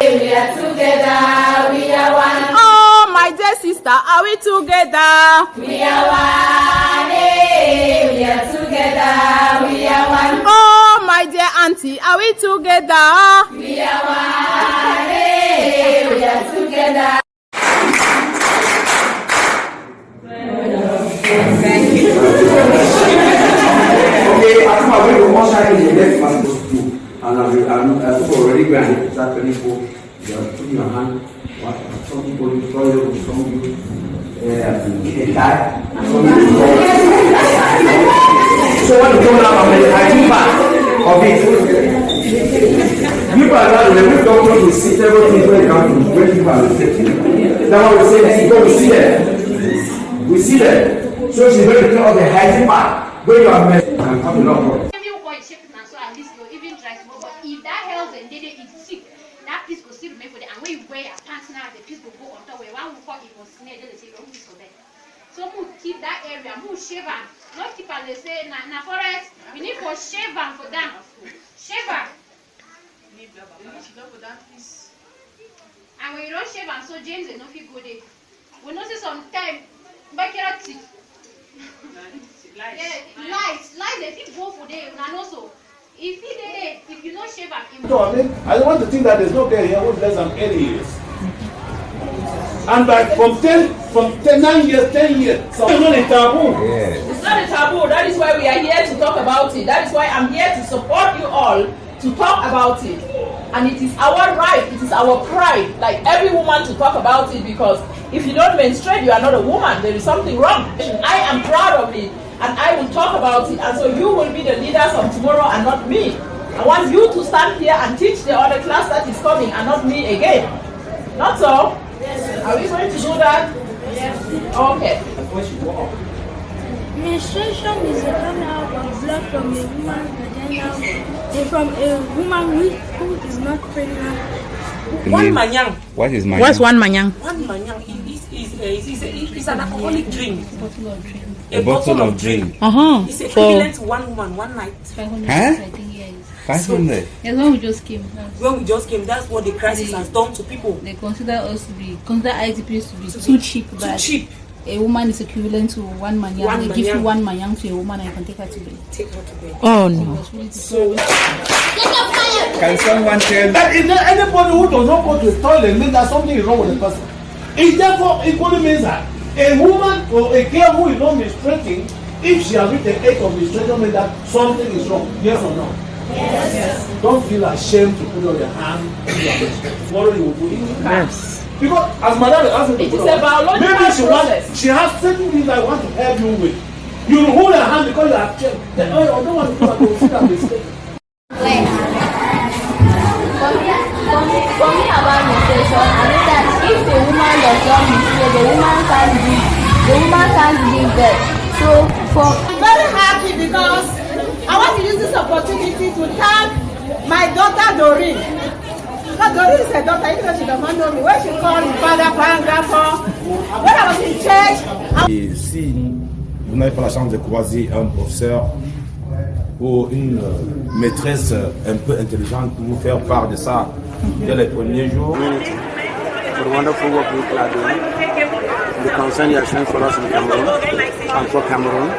We are together, we are one. Oh, my dear sister, are we together? We are one. We are together, we are one. Oh, my dear auntie, are we together? We are one. We are together. Thank you. Okay, I think I will most likely the next one goes to, and I'm already granted that people, you are putting your hand. What? Some people enjoy it, some people die. So when you come out of it, I think back of it. People are not the way doctors will see everything when it comes to when people are sick. That's why we say, go, we see them. We see them. So she's going to tell the hygiene part where you are messed and come to know. Even try to but if that health and they is sick, that piece will still make for the and when you wear a pants now, the piece will go on top where one will fall it was snare, they say, oh, this for them. So we keep that area, we shave them. Not keep as they say, na forest, we need for shave them for them. Shave them. And when you don't shave them, so James and if you go there. We know some time, back your teeth. Lights, they think go for them, and also. If you know shave him, I don't want to think that there's no girl here who's less than 80 years. And from 9 years, 10 years, so it's not a taboo. Yes. It's not a taboo. That is why we are here to talk about it. That is why I'm here to support you all to talk about it. And it is our right, it is our pride, like every woman, to talk about it, because if you don't menstruate, you are not a woman. There is something wrong. I am proud of it. And I will talk about it, and so you will be the leaders of tomorrow and not me. I want you to stand here and teach the other class that is coming and not me again. Not so? Yes. Are we going to do that? Yes. Okay. Menstruation is a coming out of blood from a woman's vagina, from a woman who is not pregnant. One manyang. What is manyang? What's one manyang? One manyang is an alcoholic drink. A bottle of drink. It's equivalent to one woman, one night. 500. Huh? 500. Yes, when we just came. When we just came, that's what the crisis has done to people. They consider IDPs to be too cheap. Too cheap. A woman is equivalent to one manyang. They give you one manyang to a woman and you can take her to bed. Oh no. So, can someone tell that is there anybody who does not go to the toilet means that something is wrong with the person? It therefore equally means that a woman or a girl who is not menstruating, if she has reached the age of menstruation, means that something is wrong. Yes or no? yes. Don't feel ashamed to put on your hand. Tomorrow you will do it. Yes. Because as Madam is asking, it is a biological process. She has certain things I want to help you with. You will hold her hand because you have changed. I don't want to do that. You will see that mistake. For me about menstruation, I know that if a woman does not menstruate, the woman can't give birth. So I'm very happy because I want to use this opportunity to thank my daughter Doreen. Because Doreen is a daughter, even though she does not know me. When she called me father, grandpa, when I was in church. Et si vous n'avez pas la chance de croiser un professeur ou une maîtresse un peu intelligente pour vous faire part de ça dès les premiers jours. For the wonderful work people are doing, the concern you are showing for us in Cameroon and for Cameroon,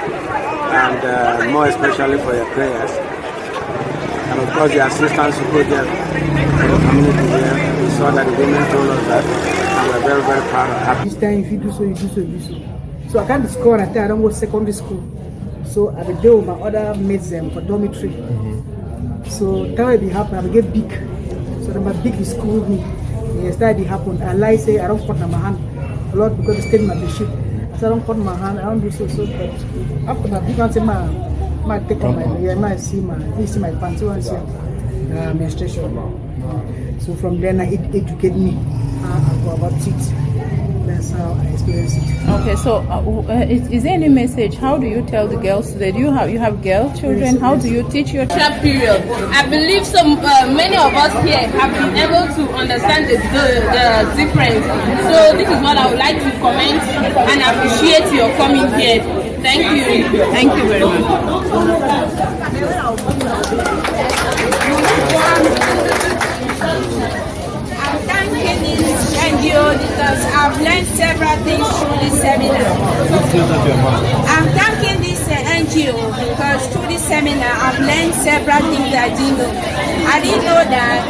and more especially for your prayers, and of course the assistance you put there for the community here. We saw that the women told us that, and we're very, very proud of that. Each time if you do so, you do so, you do so. So I can't score until I don't go to secondary school. So I will deal with my other mates for dormitory. So that will be happen. I will get big. So then my big is school with me. Yes, that will happen. I lie say I don't put my hand a lot because it's taking my ship. So I don't put my hand. I don't do so. But after my big one say my take on my see my pants. So I see menstruation. So from then I educate me about it. That's how I experience it. Okay, so is there any message? How do you tell the girls today? You have girl children. How do you teach your child period? I believe many of us here have been able to understand the difference. So this is what I would like to comment and appreciate your coming here. Thank you. Thank you very much. I'm thanking this NGO because through this seminar I've learned several things that I didn't know. I didn't know that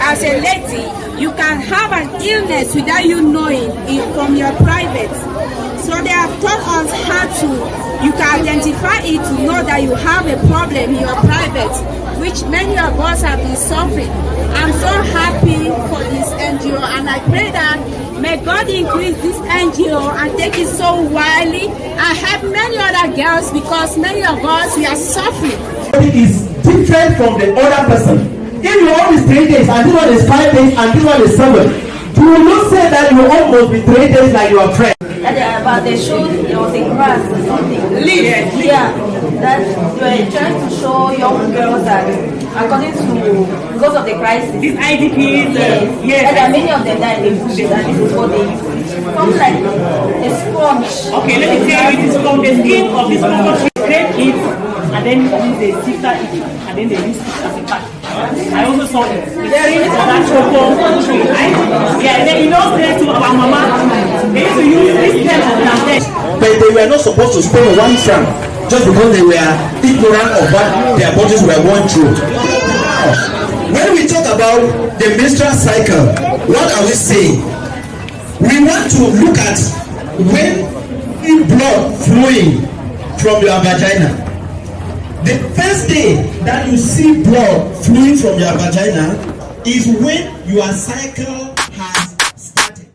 as a lady you can have an illness without you knowing it from your private. So they have taught us how you can identify it to know that you have a problem in your private, which many of us have been suffering. I'm so happy for this NGO and I pray that may God increase this NGO and take it so widely and help many other girls because many of us, we are suffering. It is different from the other person. If you own is 3 days and this one is 5 days and this one is 7, you will not say that you almost be 3 days like your friend. But they showed there was a grass or something. Leaf. Yeah. That they were trying to show young girls that because of the crisis. These IDPs. Yes. And there are many of them that in the bushes and this is what they use. Something like a sponge. Okay, let me tell you, it is from the skin of this coconut tree. Scrape it and then they sift it and then they use it as a pack. I also saw it. There is that coconut tree, right? Yeah, then you know there to our mama. They used to use this kind of plantation. But they were not supposed to spend 1 franc just because they were ignorant of what their bodies were going through. When we talk about the menstrual cycle, what are we saying? We want to look at when blood flowing from your vagina. The first day that you see blood flowing from your vagina is when your cycle has started.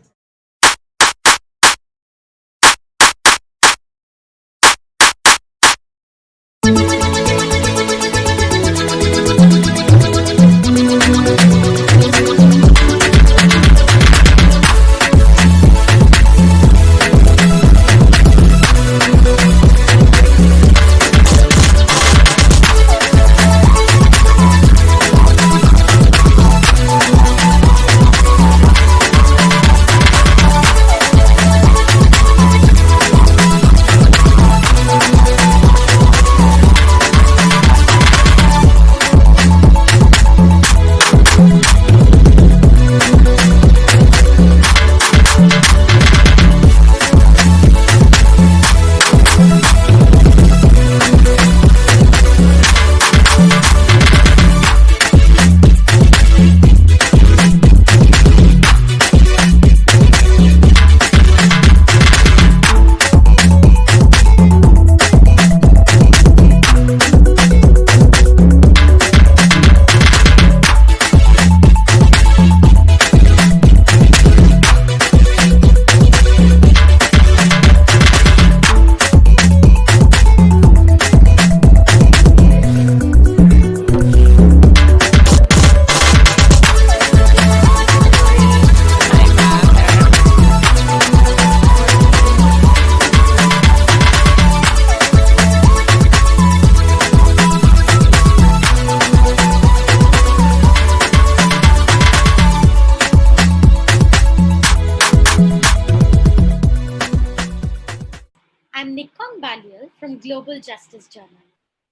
from Global Justice Journal.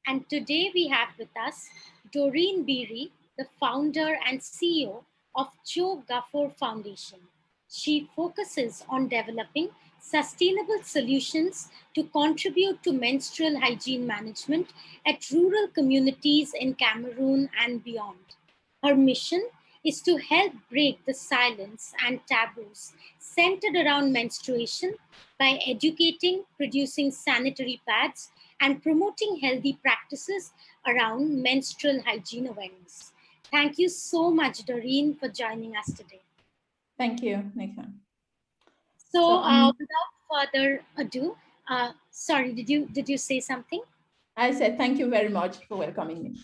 And today we have with us Doreen Bieri, the founder and CEO of Cho Ngafor Foundation. She focuses on developing sustainable solutions to contribute to menstrual hygiene management at rural communities in Cameroon and beyond. Her mission is to help break the silence and taboos centered around menstruation by educating, producing sanitary pads, and promoting healthy practices around menstrual hygiene awareness. Thank you so much, Doreen, for joining us today. Thank you, Nika. So without further ado, sorry, did you say something? I said thank you very much for welcoming me.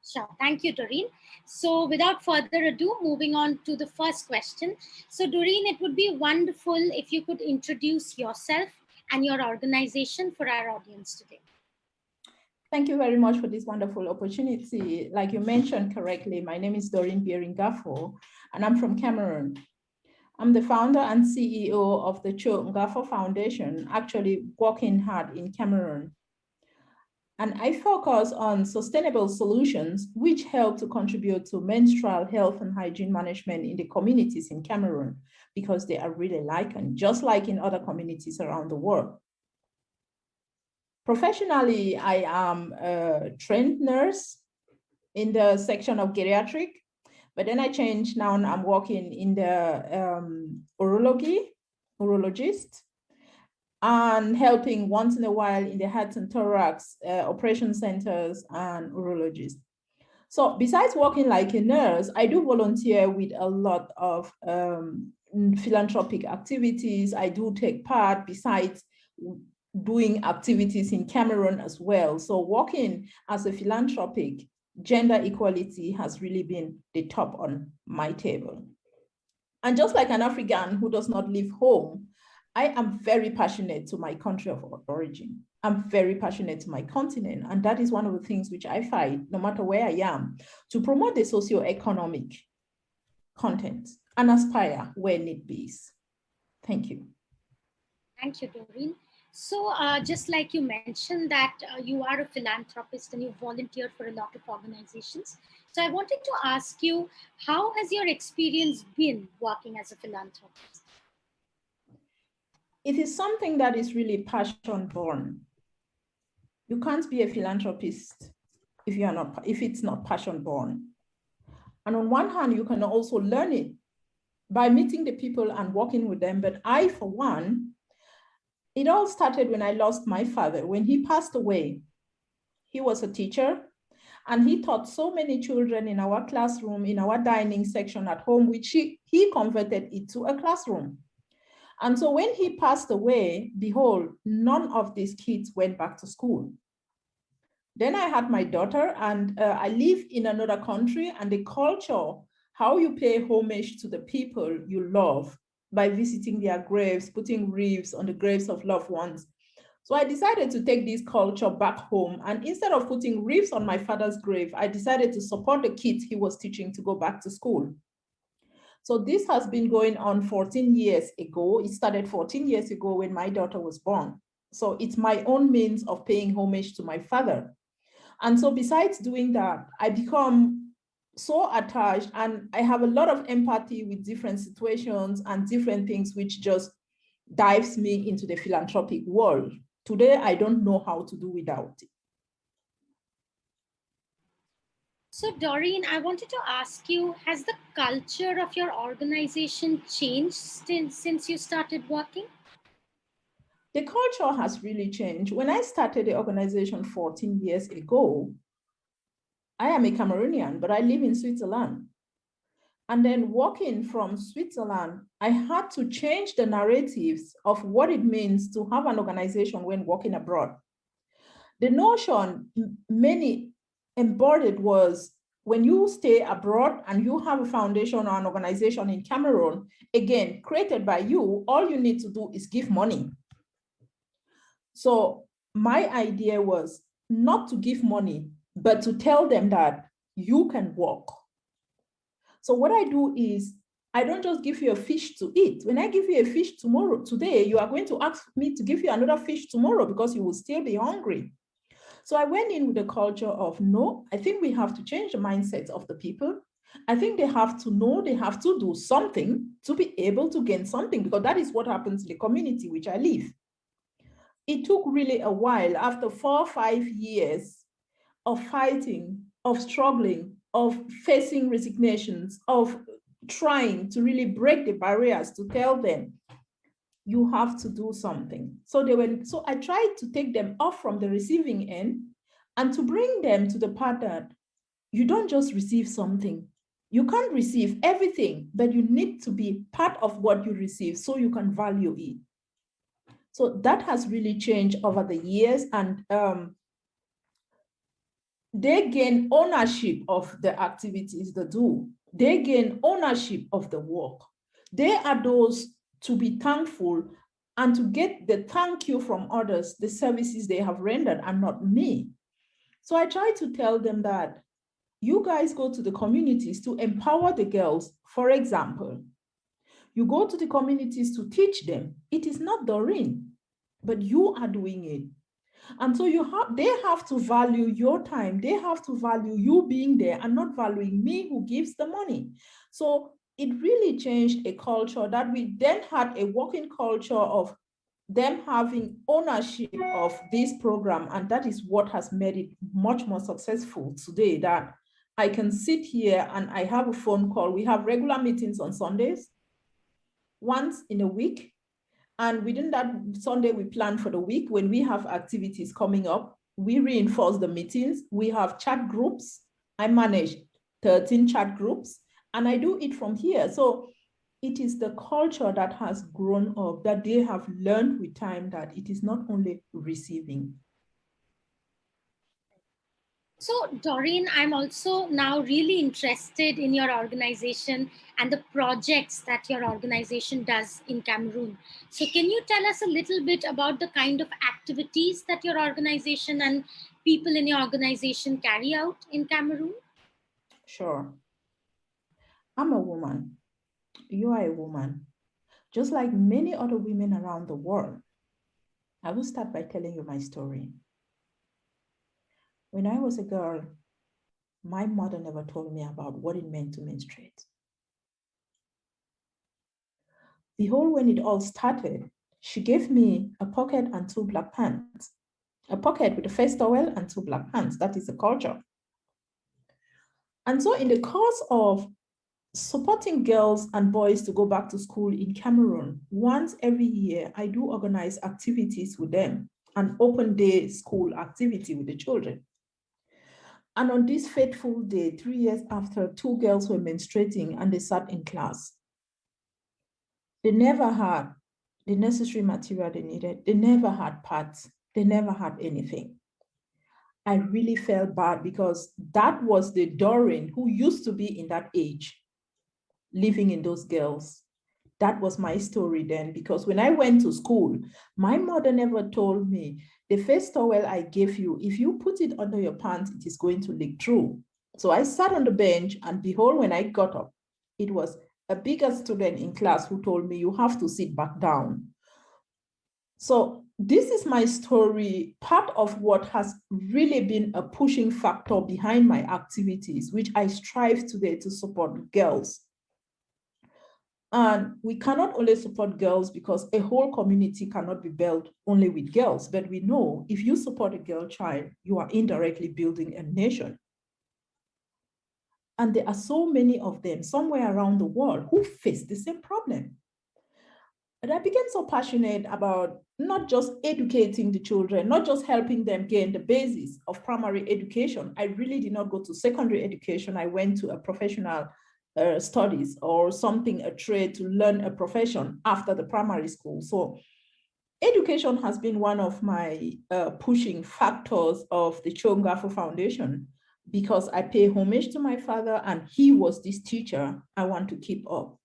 Sure. Thank you, Doreen. So without further ado, moving on to the first question. So Doreen, it would be wonderful if you could introduce yourself and your organization for our audience today. Thank you very much for this wonderful opportunity. Like you mentioned correctly, my name is Doreen Ngafor, and I'm from Cameroon. I'm the founder and CEO of the Cho Ngafor Foundation, actually working hard in Cameroon. And I focus on sustainable solutions which help to contribute to menstrual health and hygiene management in the communities in Cameroon, because they are really likened, just like in other communities around the world. Professionally, I am a trained nurse in the section of geriatric, but then I changed. Now I'm working in the urologist, and helping once in a while in the heart and thorax operation centers and urologists. So besides working like a nurse, I do volunteer with a lot of philanthropic activities. I do take part besides doing activities in Cameroon as well. So working as a philanthropic, gender equality has really been the top on my table. And just like an African who does not leave home, I am very passionate to my country of origin. I'm very passionate to my continent. And that is one of the things which I fight, no matter where I am, to promote the socio-economic content and aspire where need be. Thank you. Thank you, Doreen. So just like you mentioned that you are a philanthropist and you volunteer for a lot of organizations. So I wanted to ask you, how has your experience been working as a philanthropist? It is something that is really passion born. You can't be a philanthropist if it's not passion born. And on one hand, you can also learn it by meeting the people and working with them. But I, for one, it all started when I lost my father. When he passed away, he was a teacher and he taught so many children in our classroom, in our dining section at home, which he converted it to a classroom. And so when he passed away, behold, none of these kids went back to school. Then I had my daughter, and I live in another country, and the culture, how you pay homage to the people you love by visiting their graves, putting wreaths on the graves of loved ones. So I decided to take this culture back home. And instead of putting wreaths on my father's grave, I decided to support the kids he was teaching to go back to school. So this has been going on 14 years ago. It started 14 years ago when my daughter was born. So it's my own means of paying homage to my father. And so besides doing that, I become so attached and I have a lot of empathy with different situations and different things, which just dives me into the philanthropic world. Today, I don't know how to do without it. So Doreen, I wanted to ask you, has the culture of your organization changed since you started working? The culture has really changed. When I started the organization 14 years ago, I am a Cameroonian, but I live in Switzerland. And then working from Switzerland, I had to change the narratives of what it means to have an organization when working abroad. The notion many embodied was when you stay abroad and you have a foundation or an organization in Cameroon, again, created by you, all you need to do is give money. So my idea was not to give money, but to tell them that you can work. So what I do is I don't just give you a fish to eat. When I give you a fish today, you are going to ask me to give you another fish tomorrow because you will still be hungry. So I went in with the culture of, no, I think we have to change the mindset of the people. I think they have to know they have to do something to be able to gain something, because that is what happens in the community which I live. It took really a while, after 4 or 5 years of fighting, of struggling, of facing resignations, of trying to really break the barriers to tell them, you have to do something. So I tried to take them off from the receiving end and to bring them to the part that you don't just receive something. You can't receive everything, but you need to be part of what you receive so you can value it. So that has really changed over the years, and they gain ownership of the activities they do. They gain ownership of the work. They are those to be thankful and to get the thank you from others, the services they have rendered, and not me. So I try to tell them that you guys go to the communities to empower the girls. For example, you go to the communities to teach them. It is not Doreen, but you are doing it. And so they have to value your time. They have to value you being there and not valuing me who gives the money. So it really changed a culture that we then had a working culture of them having ownership of this program. And that is what has made it much more successful today, that I can sit here and I have a phone call. We have regular meetings on Sundays, once in a week. And within that Sunday, we plan for the week. When we have activities coming up, we reinforce the meetings. We have chat groups. I manage 13 chat groups, and I do it from here. So it is the culture that has grown up, that they have learned with time that it is not only receiving. So, Doreen, I'm also now really interested in your organization and the projects that your organization does in Cameroon. So, can you tell us a little bit about the kind of activities that your organization and people in your organization carry out in Cameroon? Sure. I'm a woman. You are a woman. Just like many other women around the world. I will start by telling you my story. When I was a girl, my mother never told me about what it meant to menstruate. Behold, when it all started, she gave me a pocket and 2 black pants. A pocket with a face towel and 2 black pants. That is the culture. And so in the course of supporting girls and boys to go back to school in Cameroon, once every year, I do organize activities with them, an open day school activity with the children. And on this fateful day, 3 years after, 2 girls were menstruating and they sat in class. They never had the necessary material they needed. They never had pads. They never had anything. I really felt bad because that was the Doreen who used to be in that age, living in those girls. That was my story then, because when I went to school, my mother never told me, the face towel I gave you, if you put it under your pants, it is going to leak through. So I sat on the bench, and behold, when I got up, it was a bigger student in class who told me, you have to sit back down. So this is my story, part of what has really been a pushing factor behind my activities, which I strive today to support girls. And we cannot only support girls because a whole community cannot be built only with girls, but we know if you support a girl child, you are indirectly building a nation. And there are so many of them somewhere around the world who face the same problem. And I became so passionate about not just educating the children, not just helping them gain the basis of primary education. I really did not go to secondary education. I went to a professional studies or something, a trade, to learn a profession after the primary school. So education has been one of my pushing factors of the Cho Ngafor Foundation, because I pay homage to my father and he was this teacher I want to keep up.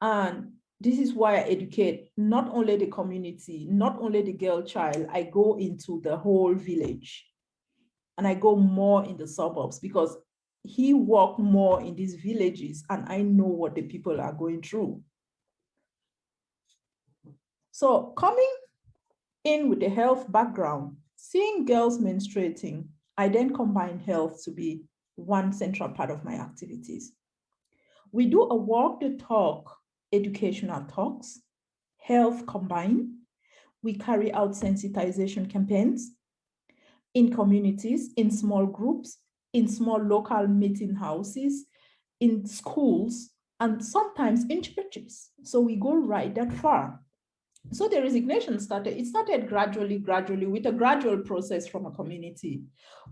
And this is why I educate not only the community, not only the girl child, I go into the whole village and I go more in the suburbs because he worked more in these villages and I know what the people are going through. So coming in with the health background, seeing girls menstruating, I then combine health to be one central part of my activities. We do a walk the talk, educational talks, health combined. We carry out sensitization campaigns in communities, in small groups, in small local meeting houses, in schools, and sometimes in churches. So we go right that far. So the resignation started, it started gradually with a gradual process from a community.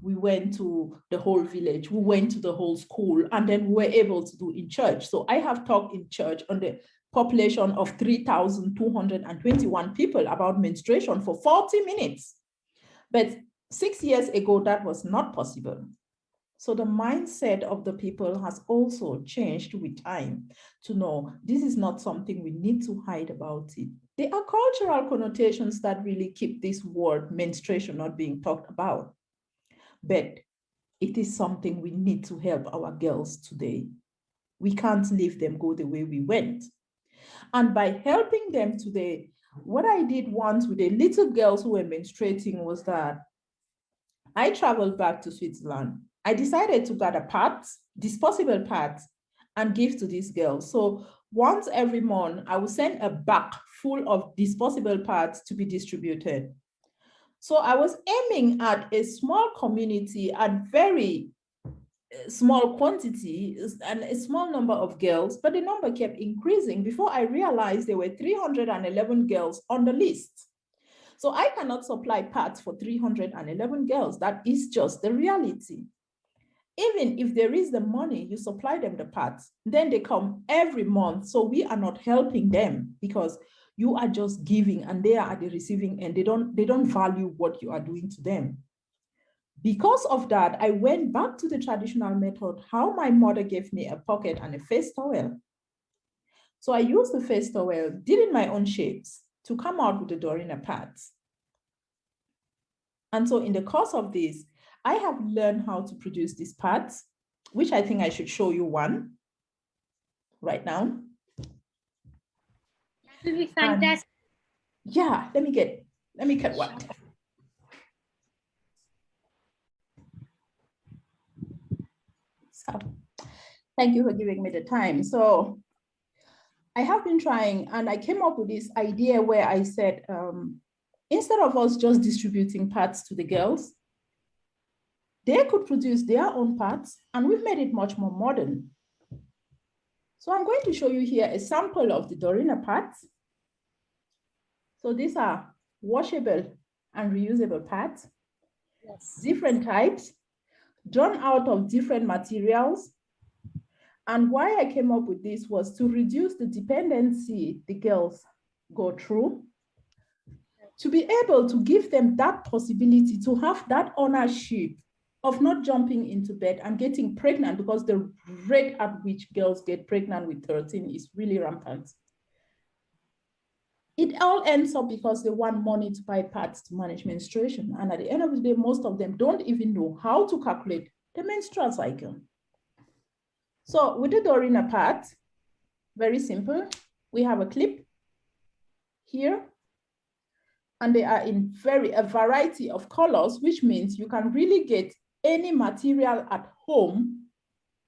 We went to the whole village, we went to the whole school, and then we were able to do in church. So I have talked in church on the population of 3,221 people about menstruation for 40 minutes. But 6 years ago, that was not possible. So the mindset of the people has also changed with time to know this is not something we need to hide about it. There are cultural connotations that really keep this word menstruation not being talked about. But it is something we need to help our girls today. We can't leave them go the way we went. And by helping them today, What I did once with the little girls who were menstruating was that I traveled back to Switzerland. I decided to gather pads, disposable pads, and give to these girls. So once every month, I would send a bag full of disposable pads to be distributed. So I was aiming at a small community and very small quantity and a small number of girls, but the number kept increasing. Before I realized there were 311 girls on the list. So I cannot supply pads for 311 girls. That is just the reality. Even if there is the money, you supply them the pads, then they come every month. So we are not helping them because you are just giving and they are at the receiving end. They don't value what you are doing to them. Because of that, I went back to the traditional method, how my mother gave me a pocket and a face towel. So I used the face towel, did in my own shapes to come out with the Doreen pads. And so in the course of this, I have learned how to produce these pads, which I think I should show you one right now. That will be fantastic. Yeah, let me cut one. So thank you for giving me the time. So I have been trying, and I came up with this idea where I said, instead of us just distributing pads to the girls, they could produce their own pads, and we've made it much more modern. So I'm going to show you here a sample of the Doreen pads. So these are washable and reusable pads, yes, different types, drawn out of different materials. And why I came up with this was to reduce the dependency the girls go through, to be able to give them that possibility to have that ownership of not jumping into bed and getting pregnant, because the rate at which girls get pregnant with 13 is really rampant. It all ends up because they want money to buy pads to manage menstruation. And at the end of the day, most of them don't even know how to calculate the menstrual cycle. So with the Doreen pad, very simple. We have a clip here, and they are in a variety of colors, which means you can really get any material at home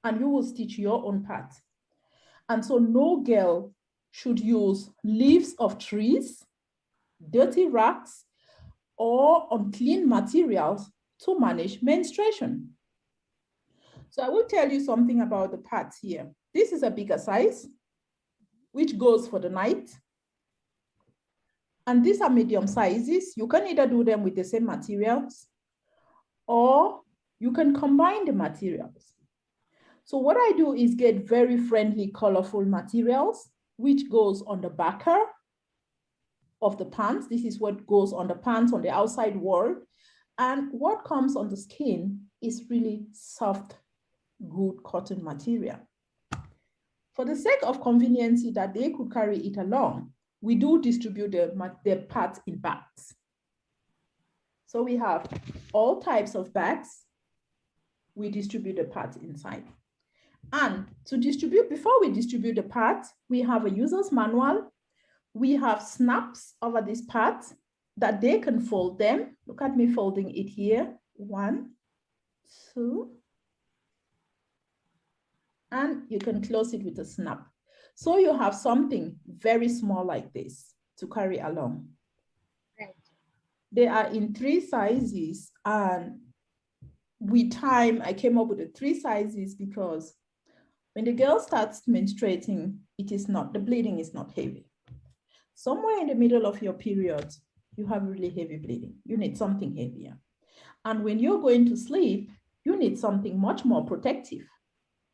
and you will stitch your own pad. And so no girl should use leaves of trees, dirty rags, or unclean materials to manage menstruation. So I will tell you something about the pads here. This is a bigger size, which goes for the night. And these are medium sizes. You can either do them with the same materials, or you can combine the materials. So what I do is get very friendly, colorful materials, which goes on the backer of the pants. This is what goes on the pants on the outside wall. And what comes on the skin is really soft, good cotton material. For the sake of convenience that they could carry it along, we do distribute the pads in bags. So we have all types of bags. We distribute the pads inside. And to distribute, before we distribute the pads, we have a user's manual. We have snaps over these pads that they can fold them. Look at me folding it here. 1, 2. And you can close it with a snap. So you have something very small like this to carry along. Right. They are in 3 sizes, and with time, I came up with the 3 sizes because when the girl starts menstruating, the bleeding is not heavy. Somewhere in the middle of your period, you have really heavy bleeding. You need something heavier. And when you're going to sleep, you need something much more protective,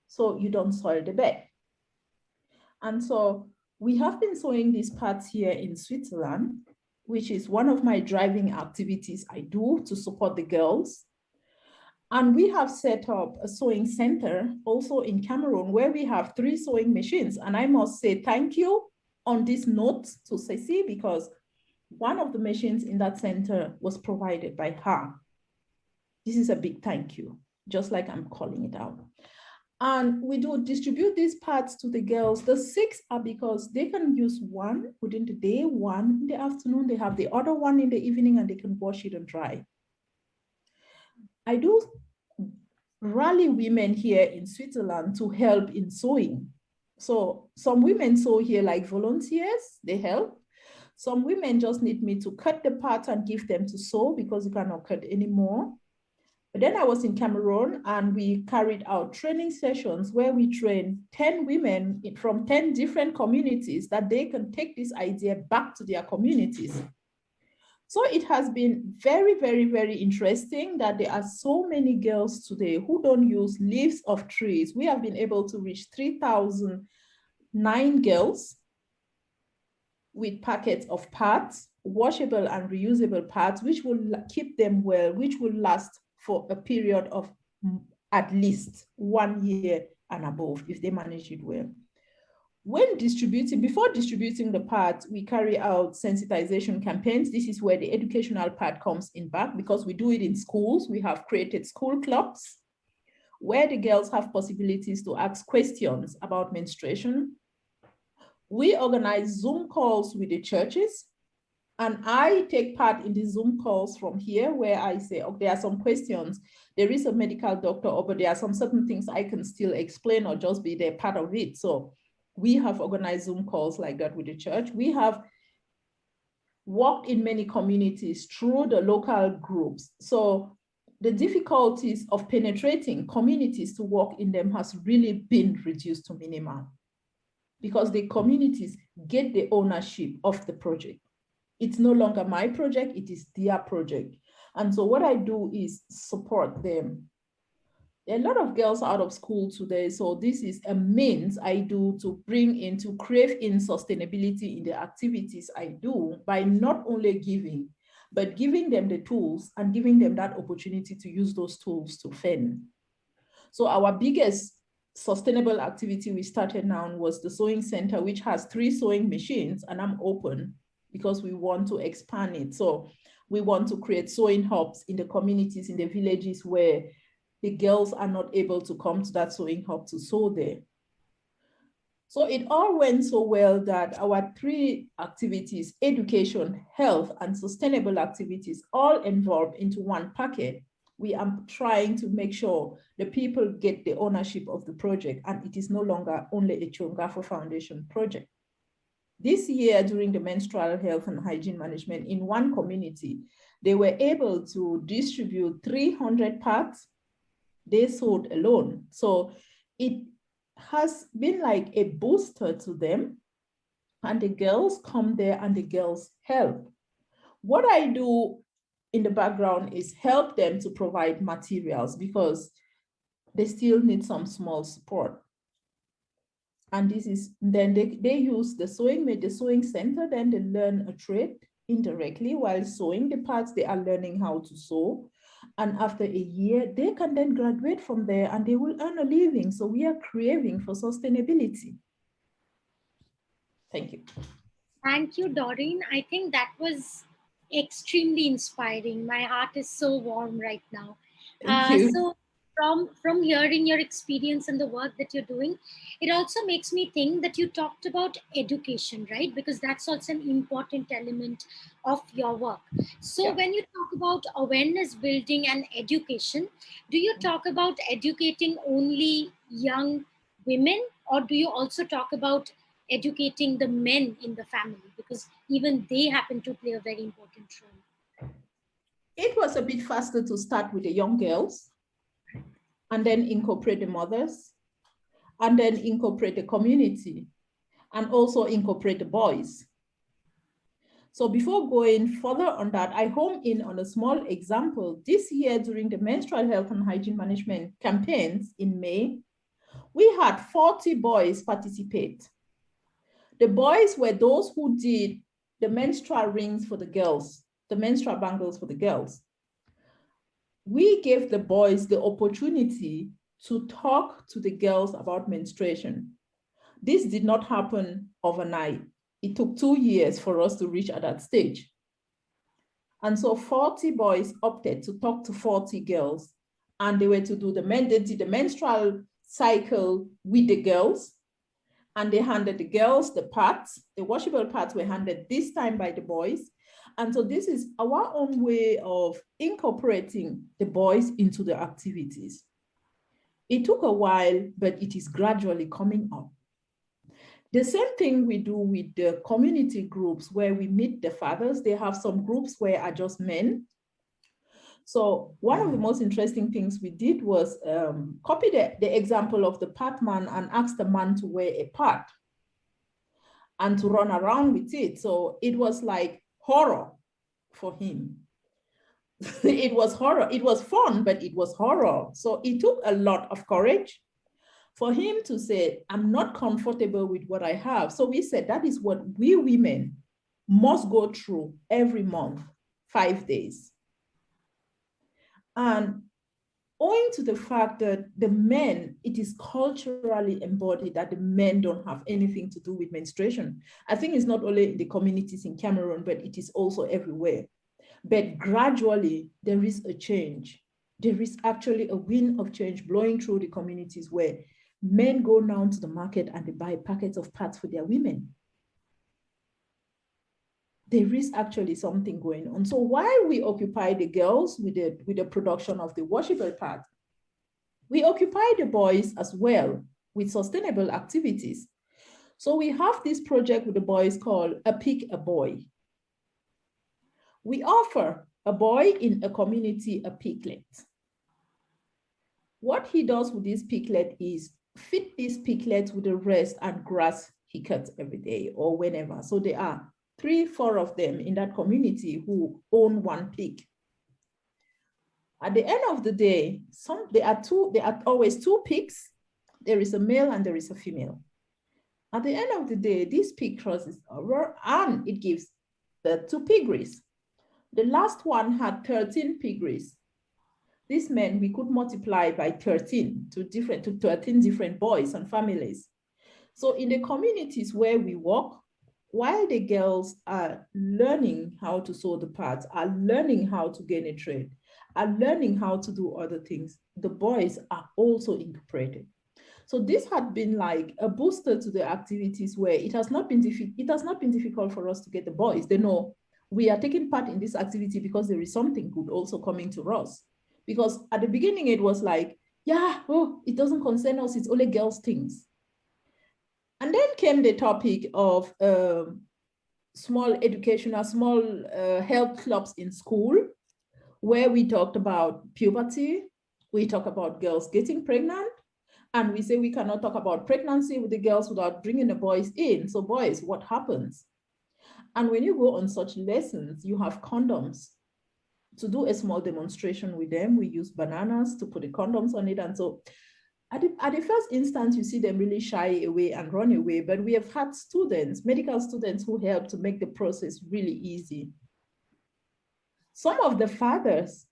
so you don't soil the bed. And so we have been sewing these pads here in Switzerland, which is one of my driving activities I do to support the girls. And we have set up a sewing center also in Cameroon, where we have 3 sewing machines. And I must say thank you on this note to Ceci, because one of the machines in that center was provided by her. This is a big thank you, just like I'm calling it out. And we do distribute these pads to the girls. The 6 are because they can use one within the day, one in the afternoon, they have the other one in the evening, and they can wash it and dry. I do rally women here in Switzerland to help in sewing. So some women sew here like volunteers, they help. Some women just need me to cut the parts and give them to sew because you cannot cut anymore. But then I was in Cameroon and we carried out training sessions where we trained 10 women from 10 different communities that they can take this idea back to their communities. So it has been very, very, very interesting that there are so many girls today who don't use leaves of trees. We have been able to reach 3,009 girls with packets of parts, washable and reusable parts, which will keep them well, which will last for a period of at least 1 year and above if they manage it well. When distributing, before distributing the parts, we carry out sensitization campaigns. This is where the educational part comes in back because we do it in schools. We have created school clubs where the girls have possibilities to ask questions about menstruation. We organize Zoom calls with the churches, and I take part in the Zoom calls from here where I say, oh, there are some questions. There is a medical doctor, but there are some certain things I can still explain or just be there part of it. So we have organized Zoom calls like that with the church. We have worked in many communities through the local groups. So the difficulties of penetrating communities to work in them has really been reduced to minimum because the communities get the ownership of the project. It's no longer my project, it is their project. And so what I do is support them. There are a lot of girls out of school today, so this is a means I do to bring in, to crave in sustainability in the activities I do by not only giving, but giving them the tools and giving them that opportunity to use those tools to fend. So our biggest sustainable activity we started now was the sewing center, which has 3 sewing machines, and I'm open because we want to expand it. So we want to create sewing hubs in the communities, in the villages where the girls are not able to come to that sewing hub to sew there. So it all went so well that our 3 activities, education, health, and sustainable activities, all involved into one packet. We are trying to make sure the people get the ownership of the project, and it is no longer only a Cho Ngafor Foundation project. This year, during the menstrual health and hygiene management in one community, they were able to distribute 300 pads. They sold alone. So it has been like a booster to them, and the girls come there and the girls help. What I do in the background is help them to provide materials because they still need some small support. And this is, then they use the sewing center, then they learn a trade indirectly while sewing the parts, they are learning how to sew. And after a year, they can then graduate from there and they will earn a living. So we are craving for sustainability. Thank you. Thank you, Doreen. I think that was extremely inspiring. My heart is so warm right now. Thank you. So from hearing your experience and the work that you're doing, it also makes me think that you talked about education, right? Because that's also an important element of your work. So Yeah. when you talk about awareness building and education, do you talk about educating only young women, or do you also talk about educating the men in the family? Because even they happen to play a very important role. It was a bit faster to start with the young girls and then incorporate the mothers and then incorporate the community and also incorporate the boys. So before going further on that, I home in on a small example. This year during the menstrual health and hygiene management campaigns in May, we had 40 boys participate. The boys were those who did the menstrual rings for the girls, the menstrual bangles for the girls. We gave the boys the opportunity to talk to the girls about menstruation. This did not happen overnight. It took 2 years for us to reach at that stage. And so 40 boys opted to talk to 40 girls, and they were to do they did the menstrual cycle with the girls, and they handed the girls the parts. The washable parts were handed this time by the boys. And so this is our own way of incorporating the boys into the activities. It took a while, but it is gradually coming up. The same thing we do with the community groups where we meet the fathers. They have some groups where are just men. So one of the most interesting things we did was copy the example of the part man and ask the man to wear a part and to run around with it. So it was like horror for him. It was horror. It was fun, but it was horror. So it took a lot of courage for him to say, I'm not comfortable with what I have. So we said that is what we women must go through every month, 5 days. And owing to the fact that the men, it is culturally embodied that the men don't have anything to do with menstruation. I think it's not only in the communities in Cameroon, but it is also everywhere. But gradually, there is a change. There is actually a wind of change blowing through the communities where men go now to the market and they buy packets of pads for their women. There is actually something going on. So while we occupy the girls with the production of the washable pads, we occupy the boys as well with sustainable activities. So we have this project with the boys called A Pick a Boy. We offer a boy in a community a piglet. What he does with this piglet is feed these piglets with the rest and grass he cuts every day or whenever. So there are 3-4 of them in that community who own one pig. At the end of the day, there are always 2 pigs. There is a male and there is a female. At the end of the day, this pig crosses over and it gives birth to piggeries. The last one had 13 piggeries. This meant we could multiply by 13 to 13 different boys and families. So in the communities where we work, while the girls are learning how to sew the parts, are learning how to gain a trade, are learning how to do other things, the boys are also incorporated. So this had been like a booster to the activities where it has not been difficult for us to get the boys. They know we are taking part in this activity because there is something good also coming to us. Because at the beginning it was like, yeah, oh, it doesn't concern us, it's only girls' things. And then came the topic of small health clubs in school, where we talked about puberty, we talk about girls getting pregnant, and we say we cannot talk about pregnancy with the girls without bringing the boys in. So boys, what happens? And when you go on such lessons, you have condoms. To do a small demonstration with them, we use bananas to put the condoms on it. And so at the first instance, you see them really shy away and run away, but we have had students, medical students, who help to make the process really easy. Some of the fathers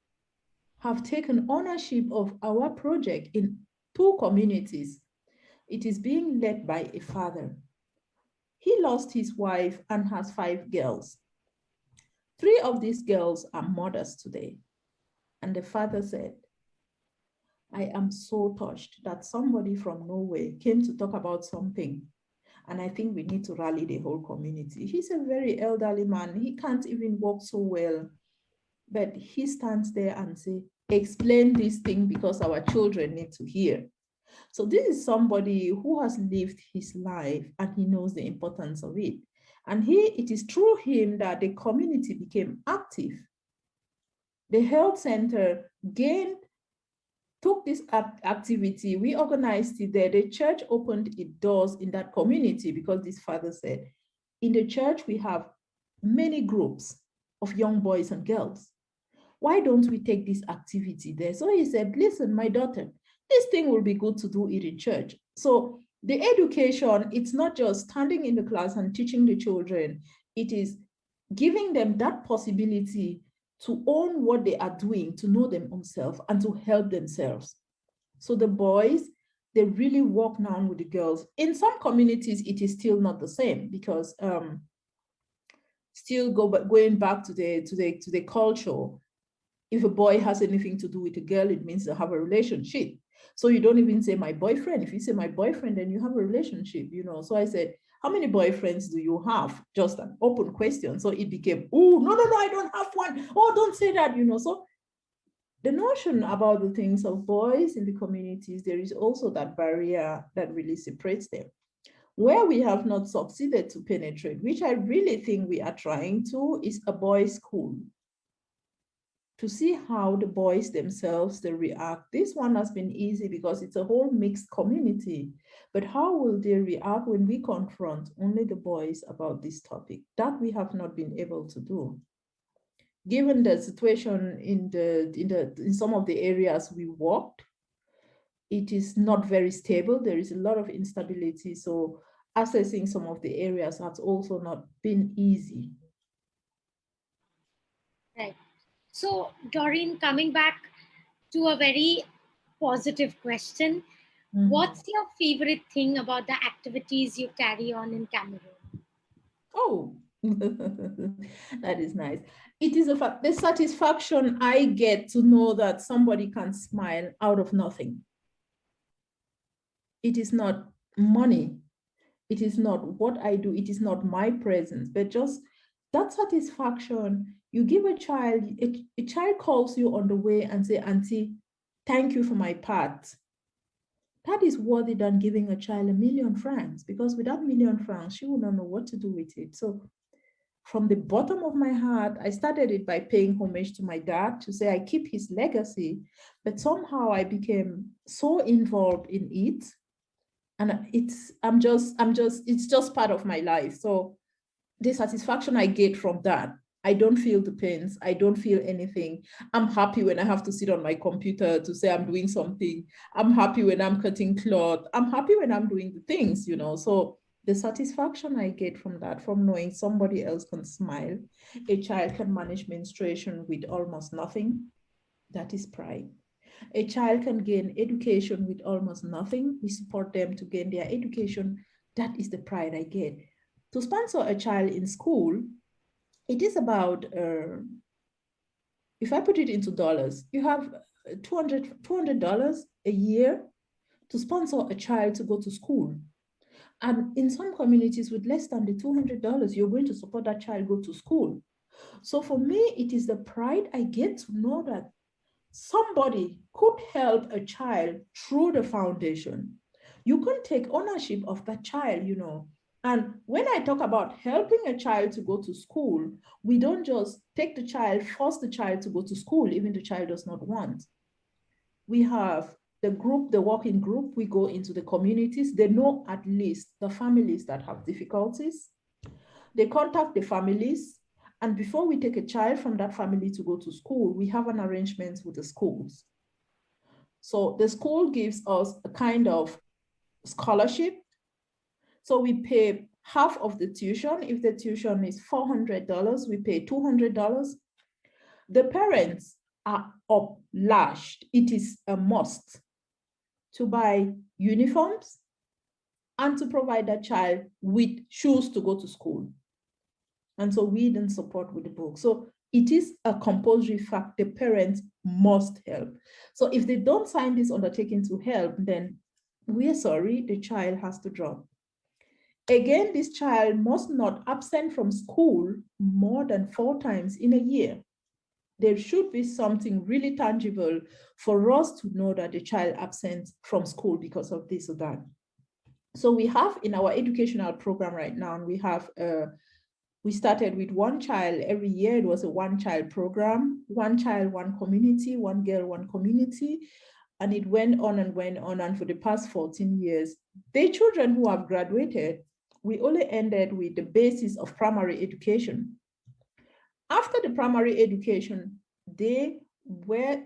have taken ownership of our project in 2 communities. It is being led by a father. He lost his wife and has 5 girls. 3 of these girls are mothers today. And the father said, I am so touched that somebody from Norway came to talk about something. And I think we need to rally the whole community. He's a very elderly man. He can't even walk so well. But he stands there and says, explain this thing because our children need to hear. So this is somebody who has lived his life and he knows the importance of it. And it is through him that the community became active. The health center took this activity, we organized it there. The church opened its doors in that community because this father said, in the church we have many groups of young boys and girls. Why don't we take this activity there? So he said, listen, my daughter, this thing will be good to do it in church. So the education, it's not just standing in the class and teaching the children, it is giving them that possibility to own what they are doing, to know them themselves and to help themselves. So the boys, they really work now with the girls. In some communities, it is still not the same because still going back to the culture, if a boy has anything to do with a girl, it means they have a relationship. So you don't even say my boyfriend. If you say my boyfriend, then you have a relationship, you know. So I said, how many boyfriends do you have? Just an open question. So it became, oh, no, I don't have one. Oh, don't say that, you know. So the notion about the things of boys in the communities, there is also that barrier that really separates them. Where we have not succeeded to penetrate, which I really think we are trying to, is a boys' school. To see how the boys themselves, they react. This one has been easy because it's a whole mixed community. But how will they react when we confront only the boys about this topic? That we have not been able to do. Given the situation in some of the areas we walked, it is not very stable. There is a lot of instability. So accessing some of the areas has also not been easy. Right. So, Doreen, coming back to a very positive question, what's your favorite thing about the activities you carry on in Cameroon? Oh, that is nice. It is the satisfaction I get to know that somebody can smile out of nothing. It is not money. It is not what I do. It is not my presence, but just that satisfaction. You give a child, a child calls you on the way and say, Auntie, thank you for my part. That is worthy than giving a child 1 million francs, because with that 1 million francs, she will not know what to do with it. So from the bottom of my heart, I started it by paying homage to my dad to say I keep his legacy, but somehow I became so involved in it. And it's just part of my life. So the satisfaction I get from that, I don't feel the pains. I don't feel anything. I'm happy when I have to sit on my computer to say I'm doing something. I'm happy when I'm cutting cloth. I'm happy when I'm doing the things, you know. So the satisfaction I get from that, from knowing somebody else can smile, a child can manage menstruation with almost nothing, that is pride. A child can gain education with almost nothing. We support them to gain their education. That is the pride I get. To sponsor a child in school, it is about, if I put it into dollars, you have $200 a year to sponsor a child to go to school. And in some communities with less than the $200, you're going to support that child go to school. So for me, it is the pride I get to know that somebody could help a child through the foundation. You can take ownership of that child, you know. And when I talk about helping a child to go to school, we don't just take the child, force the child to go to school, even the child does not want. We have the group, the working group, we go into the communities. They know at least the families that have difficulties. They contact the families. And before we take a child from that family to go to school, we have an arrangement with the schools. So the school gives us a kind of scholarship. So we pay half of the tuition. If the tuition is $400, we pay $200. The parents are obliged. It is a must to buy uniforms and to provide that child with shoes to go to school. And so we then support with the book. So it is a compulsory fact. The parents must help. So if they don't sign this undertaking to help, then we are sorry, the child has to drop. Again, this child must not absent from school more than 4 times in a year. There should be something really tangible for us to know that the child absent from school because of this or that. So we have in our educational program right now, we started with 1 child every year. It was a 1-child program, 1 child, 1 community, 1 girl, 1 community. And it went on and went on. And for the past 14 years, the children who have graduated, we only ended with the basis of primary education. After the primary education, they were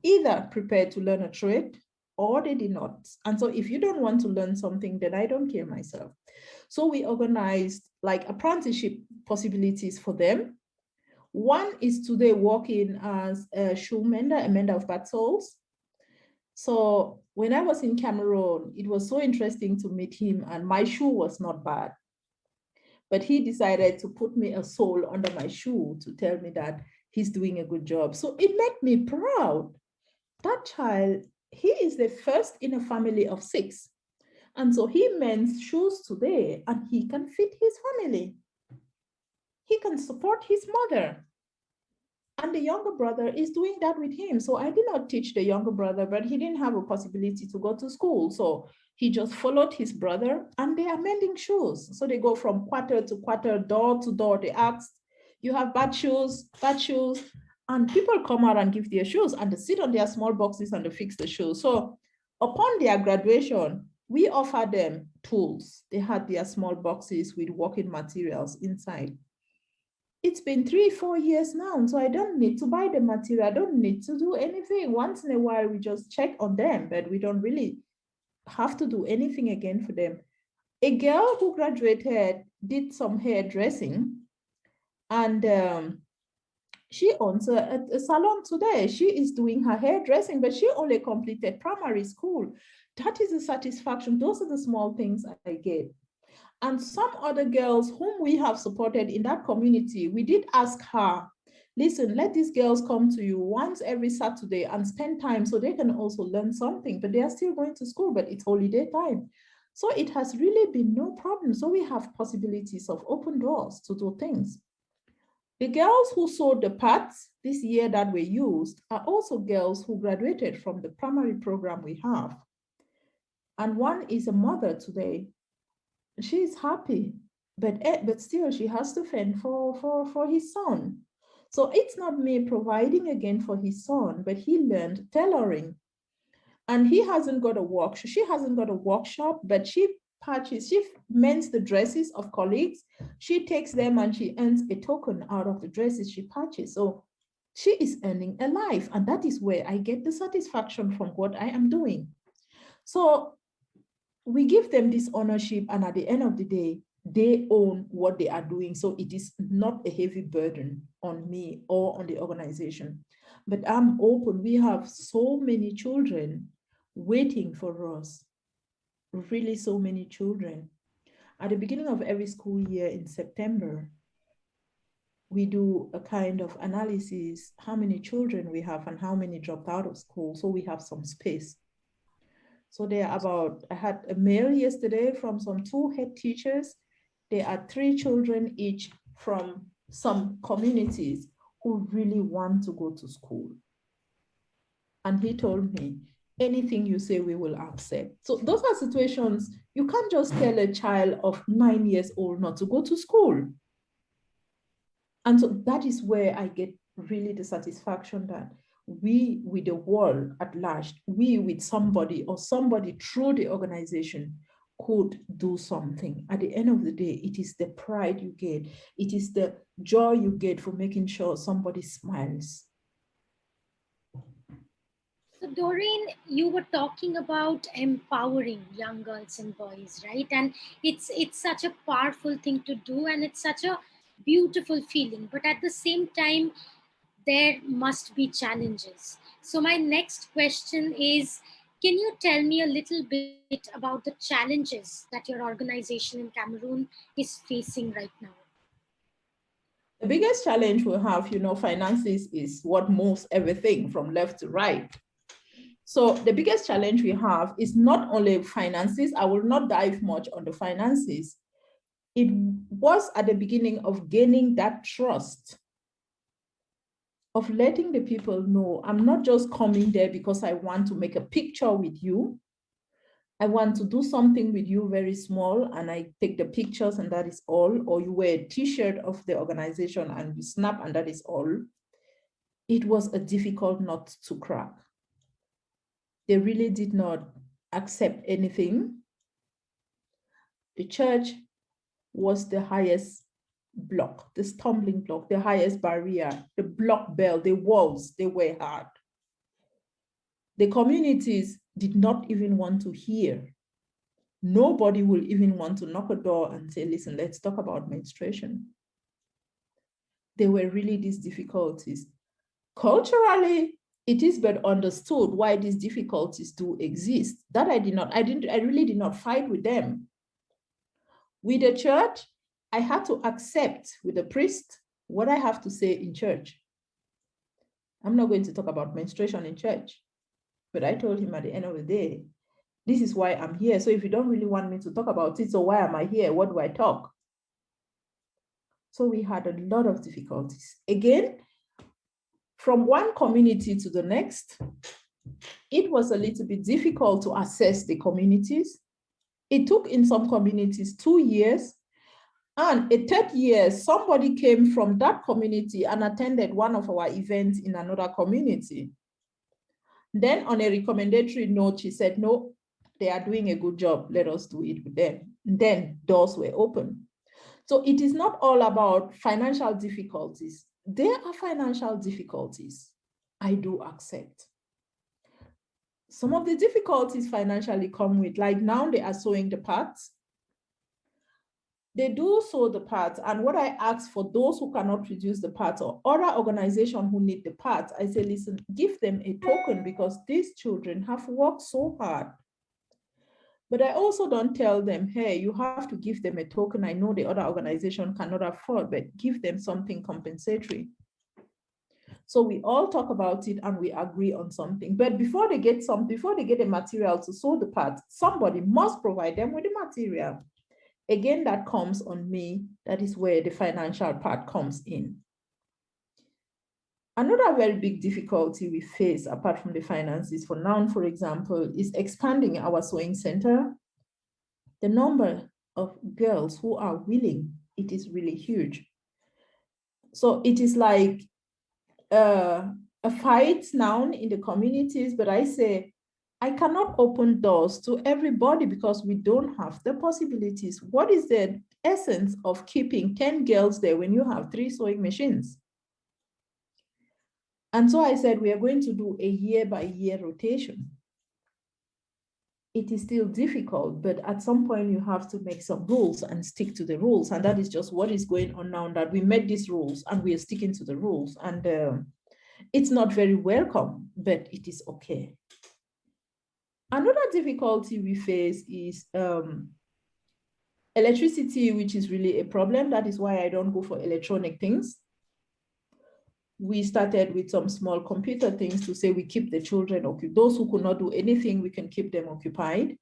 either prepared to learn a trade or they did not. And so if you don't want to learn something, then I don't care myself. So we organized like apprenticeship possibilities for them. One is today working as a shoe mender, a mender of bad souls. So when I was in Cameroon, it was so interesting to meet him, and my shoe was not bad. But he decided to put me a sole under my shoe to tell me that he's doing a good job. So it made me proud. That child, he is the first in a family of 6. And so he mends shoes today and he can feed his family. He can support his mother. And the younger brother is doing that with him. So I did not teach the younger brother, but he didn't have a possibility to go to school. So he just followed his brother and they are mending shoes. So they go from quarter to quarter, door to door. They ask, you have bad shoes, bad shoes. And people come out and give their shoes and they sit on their small boxes and they fix the shoes. So upon their graduation, we offer them tools. They had their small boxes with working materials inside. It's been 3-4 years now, so I don't need to buy the material. I don't need to do anything. Once in a while, we just check on them, but we don't really have to do anything again for them. A girl who graduated did some hairdressing, and she owns a salon today. She is doing her hairdressing, but she only completed primary school. That is a satisfaction. Those are the small things I get. And some other girls whom we have supported in that community, we did ask her, listen, let these girls come to you once every Saturday and spend time so they can also learn something, but they are still going to school, but it's holiday time. So it has really been no problem. So we have possibilities of open doors to do things. The girls who sewed the parts this year that were used are also girls who graduated from the primary program we have. And one is a mother today. She's happy, but still she has to fend for his son. So it's not me providing again for his son, but he learned tailoring. And he hasn't got a workshop. She hasn't got a workshop, but she mends the dresses of colleagues. She takes them and she earns a token out of the dresses she patches. So she is earning a life, and that is where I get the satisfaction from what I am doing. So we give them this ownership, and at the end of the day, they own what they are doing. So it is not a heavy burden on me or on the organization. But I'm open. We have so many children waiting for us, really so many children. At the beginning of every school year in September, we do a kind of analysis, how many children we have and how many dropped out of school, so we have some space. So there are about, I had a mail yesterday from some 2 head teachers. There are 3 children each from some communities who really want to go to school. And he told me, anything you say, we will accept. So those are situations, you can't just tell a child of 9 years old not to go to school. And so that is where I get really the satisfaction that we with the world at large, we with somebody or somebody through the organization could do something. At the end of the day, it is the pride you get. It is the joy you get for making sure somebody smiles. So Doreen, you were talking about empowering young girls and boys, right? And it's such a powerful thing to do, and it's such a beautiful feeling. But at the same time, there must be challenges. So my next question is, can you tell me a little bit about the challenges that your organization in Cameroon is facing right now? The biggest challenge we have, finances is what moves everything from left to right. So the biggest challenge we have is not only finances. I will not dive much on the finances. It was at the beginning of gaining that trust, of letting the people know I'm not just coming there because I want to make a picture with you. I want to do something with you very small and I take the pictures and that is all, or you wear a t-shirt of the organization and you snap and that is all. It was a difficult nut to crack. They really did not accept anything. The church was the highest block, the stumbling block, the highest barrier, the block bell, the walls, they were hard. The communities did not even want to hear. Nobody will even want to knock a door and say, listen, let's talk about menstruation. There were really these difficulties. Culturally, it is but understood why these difficulties do exist. That I really did not fight with them. With the church, I had to accept with the priest what I have to say in church. I'm not going to talk about menstruation in church, But I told him at the end of the day, this is why I'm here. So if you don't really want me to talk about it, so why am I here? What do I talk? So we had a lot of difficulties. Again, from one community to the next, it was a little bit difficult to assess the communities. It took in some communities 2 years. And a third year, somebody came from that community and attended one of our events in another community. Then on a recommendatory note, she said, no, they are doing a good job. Let us do it with them. And then doors were open. So it is not all about financial difficulties. There are financial difficulties. I do accept. Some of the difficulties financially come with, like now they are sewing the parts. They do sew the parts, and what I ask for those who cannot produce the parts or other organizations who need the parts, I say, listen, give them a token because these children have worked so hard. But I also don't tell them, hey, you have to give them a token. I know the other organization cannot afford, but give them something compensatory. So we all talk about it and we agree on something. But before they get the material to sew the parts, somebody must provide them with the material. Again, that comes on me. That is where the financial part comes in. Another very big difficulty we face, apart from the finances for now, for example, is expanding our sewing center. The number of girls who are willing, it is really huge. So it is like a fight now in the communities, but I say, I cannot open doors to everybody because we don't have the possibilities. What is the essence of keeping 10 girls there when you have 3 sewing machines? And so I said, we are going to do a year-by-year rotation. It is still difficult, but at some point you have to make some rules and stick to the rules. And that is just what is going on now, that we made these rules and we are sticking to the rules. And it's not very welcome, but it is okay. Another difficulty we face is electricity, which is really a problem. That is why I don't go for electronic things. We started with some small computer things to say we keep the children occupied. Those who could not do anything, we can keep them occupied.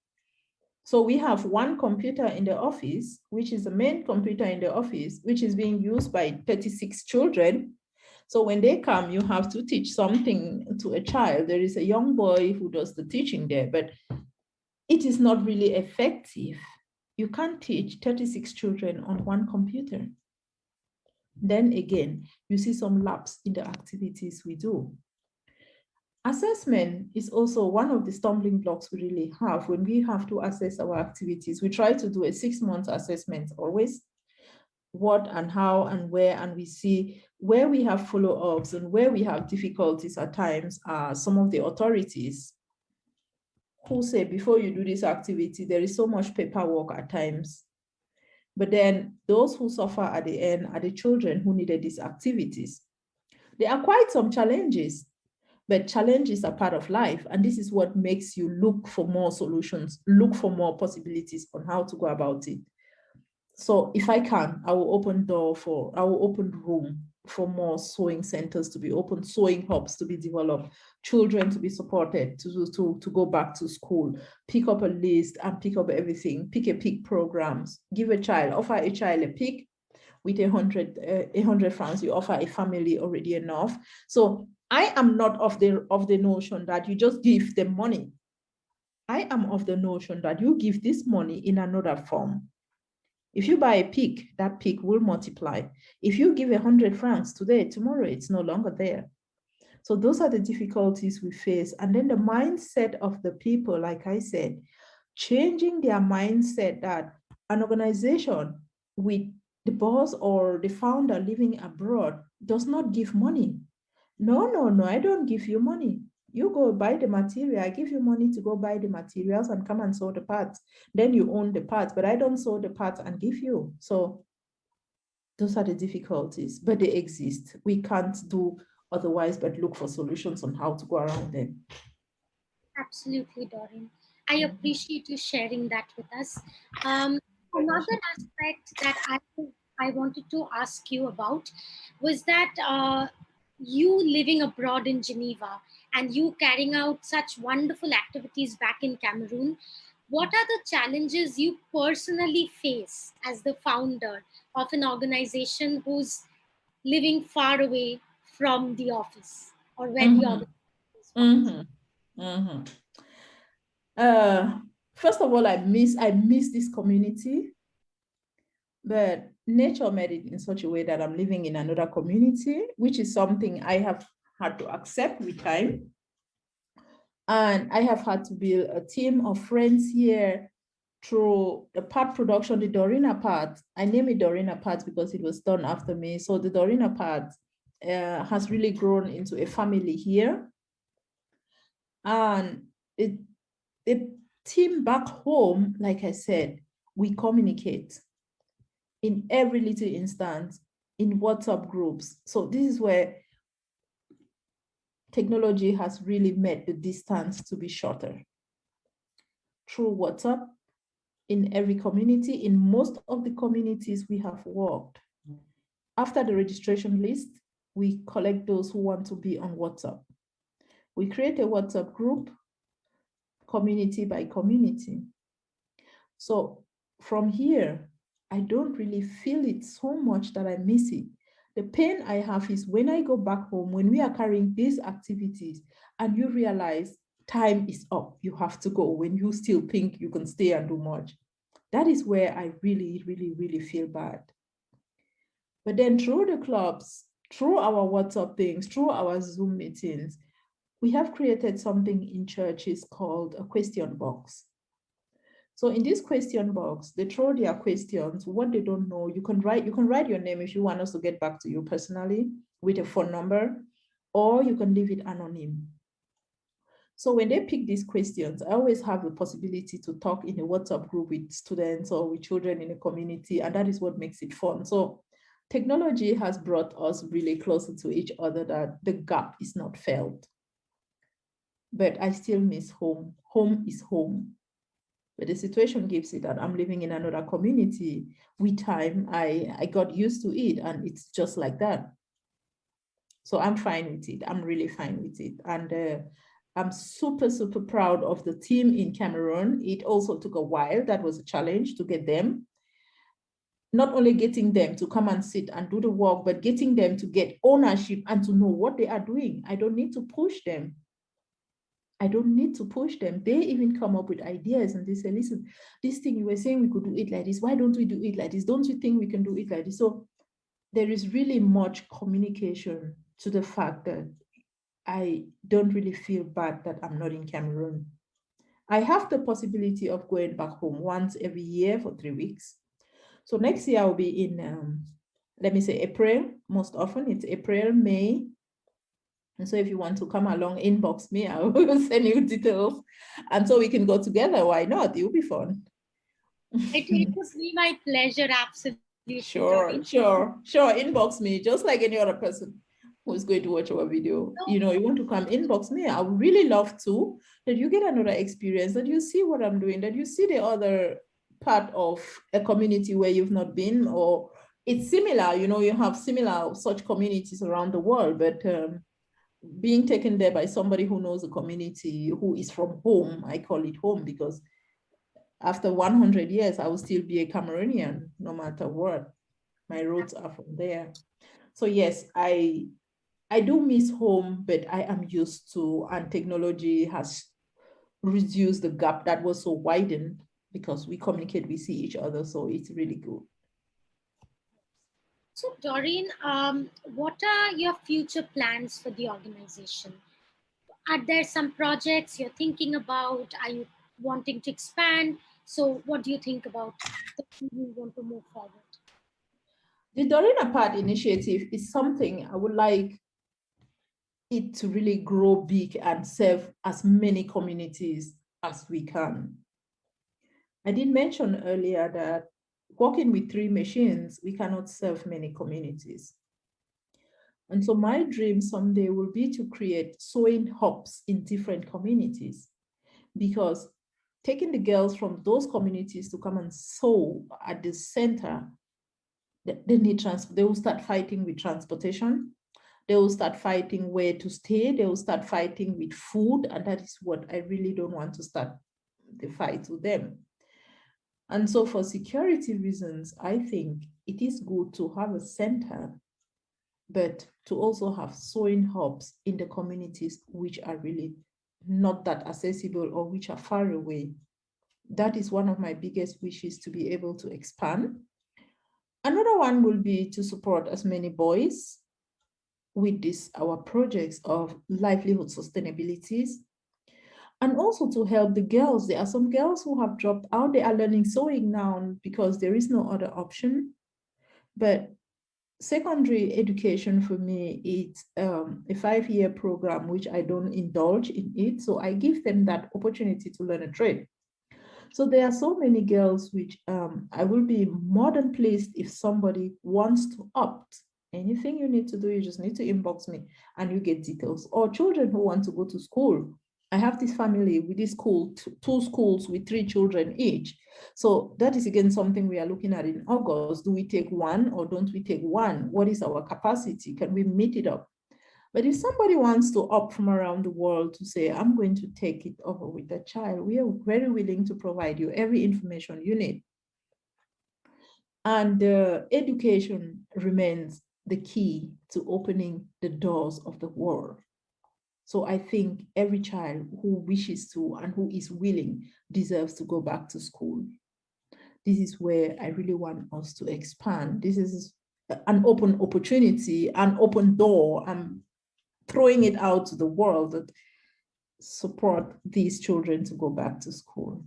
So we have one computer in the office, which is the main computer in the office, which is being used by 36 children. So when they come, you have to teach something to a child. There is a young boy who does the teaching there, but it is not really effective. You can't teach 36 children on one computer. Then again, you see some lapse in the activities we do. Assessment is also one of the stumbling blocks we really have when we have to assess our activities. We try to do a 6-month assessment always, what and how and where, and we see where we have follow-ups and where we have difficulties at times are some of the authorities who say, before you do this activity, there is so much paperwork at times. But then those who suffer at the end are the children who needed these activities. There are quite some challenges, but challenges are part of life. And this is what makes you look for more solutions, look for more possibilities on how to go about it. So if I can, I will open room for more sewing centers to be open, sewing hubs to be developed, children to be supported to go back to school, pick up a list and pick up everything, pick a pick programs, give a child, offer a child a pick with 100 francs, you offer a family already enough. So I am not of the notion that you just give them money. I am of the notion that you give this money in another form. If you buy a pig, that pig will multiply. If you give 100 francs today, tomorrow it's no longer there. So those are the difficulties we face. And then the mindset of the people, like I said, changing their mindset that an organization with the boss or the founder living abroad does not give money. No, I don't give you money. You go buy the material. I give you money to go buy the materials and come and sew the parts. Then you own the parts, but I don't sew the parts and give you. So those are the difficulties, but they exist. We can't do otherwise but look for solutions on how to go around them. Absolutely, Doreen. I appreciate you sharing that with us. Another aspect that I wanted to ask you about was that you living abroad in Geneva and you carrying out such wonderful activities back in Cameroon, what are the challenges you personally face as the founder of an organization who's living far away from the office or where the organization is? First of all, I miss this community, but nature made it in such a way that I'm living in another community, which is something I have had to accept with time. And I have had to build a team of friends here through the part production, the Doreen part. I name it Doreen part because it was done after me. So the Doreen part has really grown into a family here. And the team back home, like I said, we communicate in every little instance in WhatsApp groups. So this is where technology has really made the distance to be shorter. Through WhatsApp, in every community, in most of the communities we have worked. After the registration list, we collect those who want to be on WhatsApp. We create a WhatsApp group, community by community. So from here, I don't really feel it so much that I miss it. The pain I have is when I go back home, when we are carrying these activities and you realize time is up, you have to go, when you still think you can stay and do much. That is where I really, really, really feel bad. But then through the clubs, through our WhatsApp things, through our Zoom meetings, we have created something in churches called a question box. So in this question box, they throw their questions, what they don't know. You can write your name if you want us to get back to you personally with a phone number, or you can leave it anonymous. So when they pick these questions, I always have the possibility to talk in a WhatsApp group with students or with children in a community, and that is what makes it fun. So technology has brought us really closer to each other, that the gap is not felt. But I still miss home. Home is home. But the situation gives it that I'm living in another community. With time, I got used to it, and it's just like that. So I'm fine with it. I'm really fine with it. And I'm super, super proud of the team in Cameroon. It also took a while. That was a challenge to get them. Not only getting them to come and sit and do the work, but getting them to get ownership and to know what they are doing. I don't need to push them. I don't need to push them. They even come up with ideas and they say, listen, this thing you were saying we could do it like this. Why don't we do it like this? Don't you think we can do it like this? So there is really much communication to the fact that I don't really feel bad that I'm not in Cameroon. I have the possibility of going back home once every year for 3 weeks. So next year I'll be in, let me say April, most often it's April, May. And so if you want to come along, inbox me, I will send you details. And so we can go together. Why not? It will be fun. It would be my pleasure, absolutely. Sure. Inbox me, just like any other person who's going to watch our video. You know, you want to come, inbox me. I would really love to, that you get another experience, that you see what I'm doing, that you see the other part of a community where you've not been, or it's similar, you know, you have similar such communities around the world, but being taken there by somebody who knows the community, who is from home, I call it home, because after 100 years, I will still be a Cameroonian, no matter what. My roots are from there. So yes, I do miss home, but I am used to, and technology has reduced the gap that was so widened because we communicate, we see each other, so it's really good. So Doreen, what are your future plans for the organization? Are there some projects you're thinking about? Are you wanting to expand? So what do you think about the way you want to move forward? The Doreen Apart initiative is something I would like it to really grow big and serve as many communities as we can. I did mention earlier that working with 3 machines, we cannot serve many communities. And so my dream someday will be to create sewing hubs in different communities, because taking the girls from those communities to come and sew at the center, they need they will start fighting with transportation. They will start fighting where to stay. They will start fighting with food. And that is what I really don't want to start the fight with them. And so for security reasons, I think it is good to have a center, but to also have sewing hubs in the communities which are really not that accessible or which are far away. That is one of my biggest wishes, to be able to expand. Another one will be to support as many boys with this, our projects of livelihood sustainabilities, and also to help the girls. There are some girls who have dropped out. They are learning sewing now because there is no other option. But secondary education for me, it's a 5-year program, which I don't indulge in it. So I give them that opportunity to learn a trade. So there are so many girls which I will be more than pleased if somebody wants to opt. Anything you need to do, you just need to inbox me and you get details. Or children who want to go to school. I have this family with this school, 2 schools with 3 children each. So that is again something we are looking at in August. Do we take 1 or don't we take 1? What is our capacity? Can we meet it up? But if somebody wants to opt from around the world to say, I'm going to take it over with a child, we are very willing to provide you every information you need. And education remains the key to opening the doors of the world. So I think every child who wishes to and who is willing deserves to go back to school. This is where I really want us to expand. This is an open opportunity, an open door. I'm throwing it out to the world that support these children to go back to school.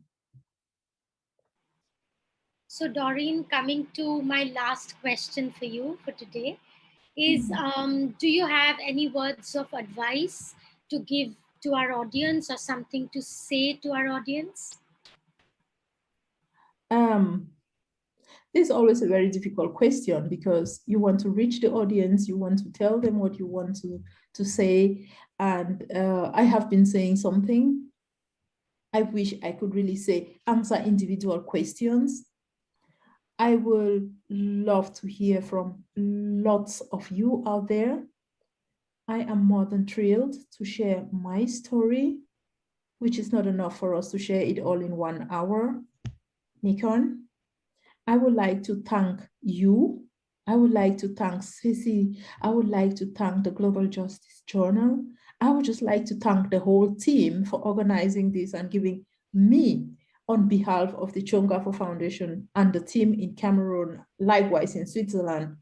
So Doreen, coming to my last question for you for today is, do you have any words of advice to give to our audience or something to say to our audience? This is always a very difficult question because you want to reach the audience, you want to tell them what you want to say. And I have been saying something. I wish I could really say, answer individual questions. I will love to hear from lots of you out there. I am more than thrilled to share my story, which is not enough for us to share it all in 1 hour. Nikon, I would like to thank you. I would like to thank Sissy. I would like to thank the Global Justice Journal. I would just like to thank the whole team for organizing this and giving me, on behalf of the Cho Ngafor Foundation and the team in Cameroon, likewise in Switzerland,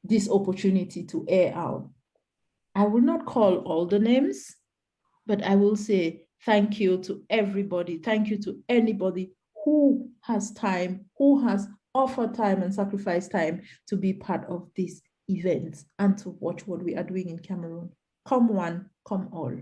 this opportunity to air out. I will not call all the names, but I will say thank you to everybody. Thank you to anybody who has time, who has offered time and sacrificed time to be part of this event and to watch what we are doing in Cameroon. Come one, come all.